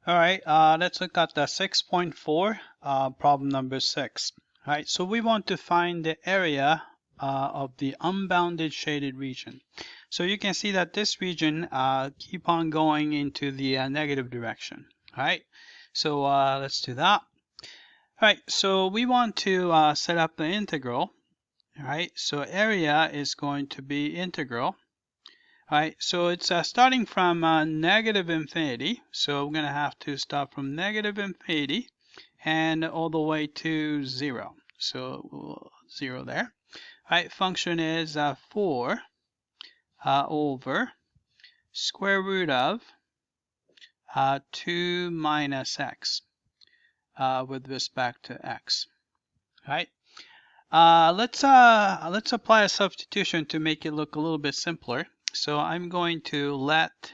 All right, let's look at the 6.4, problem number 6. All right, so we want to find the area of the unbounded shaded region. So you can see that this region keep on going into the negative direction. All right, so let's do that. All right, so we want to set up the integral. All right, so area is going to be integral. All right, so it's starting from negative infinity. So we're going to have to start from negative infinity and all the way to 0. So 0 there. All right, function is 4 over square root of 2 minus x with respect to x. All right. Let's apply a substitution to make it look a little bit simpler. So I'm going to let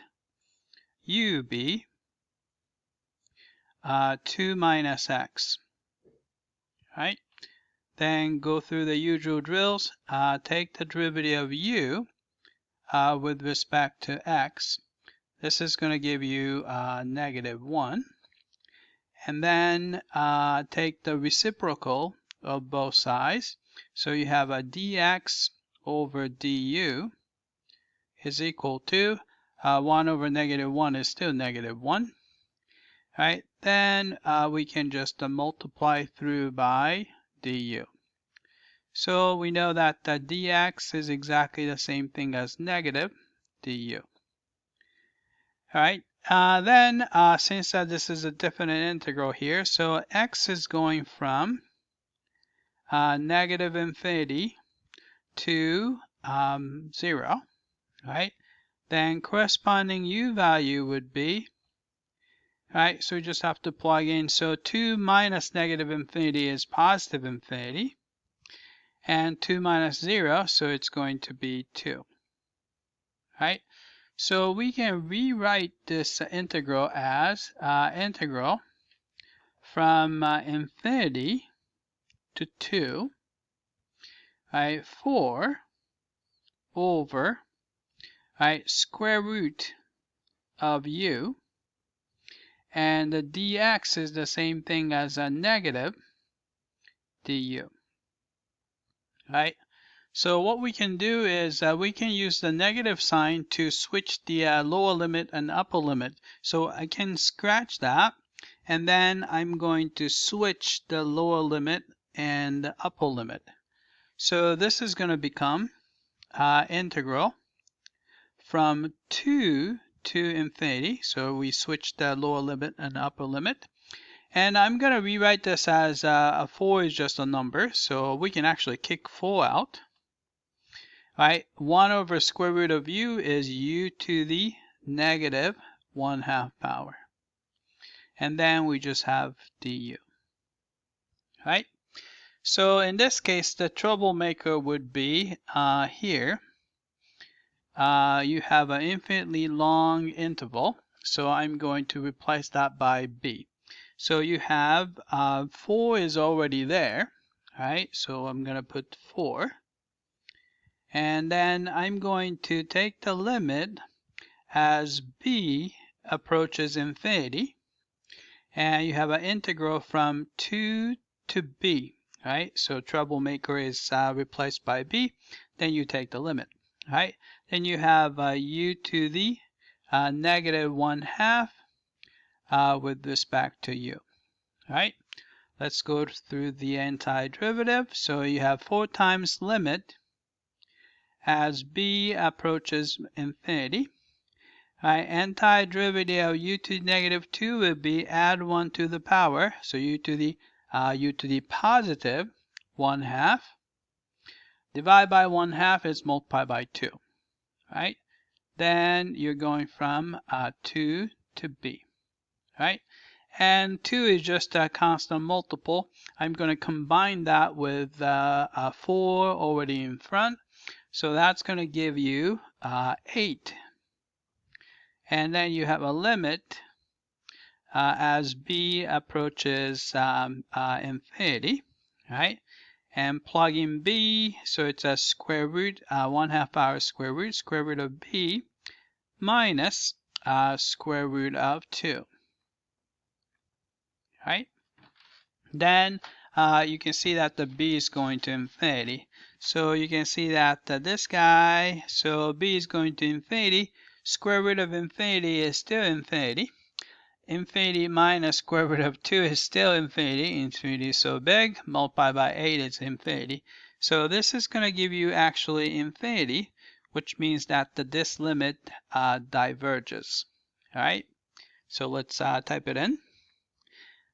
u be 2 minus x, right? Then go through the usual drills. Take the derivative of u with respect to x. This is going to give you negative 1. And then take the reciprocal of both sides. So you have a dx over du is equal to 1 over negative 1 is still negative 1. Right, then we can just multiply through by du. So we know that the dx is exactly the same thing as negative du. All right, then since this is a definite integral here, so x is going from negative infinity to 0, right? Then corresponding u value would be, right, so we just have to plug in. So 2 minus negative infinity is positive infinity. And 2 minus 0, so it's going to be 2. Right? So we can rewrite this integral as integral from infinity to 2, right, 4 over, right, square root of u, and the dx is the same thing as a negative du. Right? So what we can do is we can use the negative sign to switch the lower limit and upper limit. So I can scratch that, and then I'm going to switch the lower limit and the upper limit. So this is going to become integral from 2 to infinity. So we switch the lower limit and upper limit. And I'm going to rewrite this as 4 is just a number, so we can actually kick 4 out. Right, 1 over square root of u is u to the negative 1/2 power. And then we just have du. Right? So in this case, the troublemaker would be here. You have an infinitely long interval, so I'm going to replace that by b. So you have 4 is already there, right? So I'm going to put 4. And then I'm going to take the limit as b approaches infinity. And you have an integral from 2 to b, right? So troublemaker is replaced by b. Then you take the limit, right? Then you have u to the negative 1/2 with respect to u. Right? Let's go through the antiderivative. So you have 4 times limit as b approaches infinity. Right? Antiderivative of u to the negative 2 would be add 1 to the power. So u to the positive 1/2. Divide by 1/2 is multiply by 2. Right? Then you're going from 2 to b. Right? And 2 is just a constant multiple. I'm going to combine that with 4 already in front. So that's going to give you 8. And then you have a limit as b approaches infinity. Right? And plug in b, so it's a square root, 1/2 power square root of b minus square root of 2. right? Then you can see that the b is going to infinity. So you can see that this guy, so b is going to infinity. Square root of infinity is still infinity. Infinity minus square root of 2 is still infinity. Infinity is so big, multiplied by 8 is infinity. So this is going to give you actually infinity, which means that this limit diverges. All right, so let's type it in.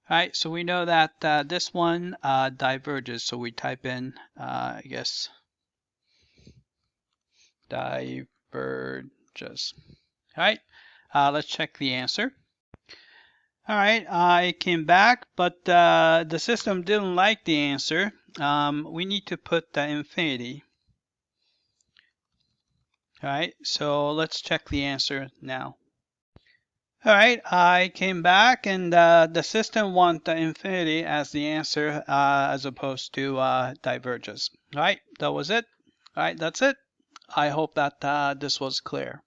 All right, so we know that this one diverges, so we type in, I guess, diverges. All right, let's check the answer. All right, I came back, but the system didn't like the answer. We need to put the infinity. All right, so let's check the answer now. All right, I came back, and the system wants the infinity as the answer as opposed to diverges. All right, that was it. All right, that's it. I hope that this was clear.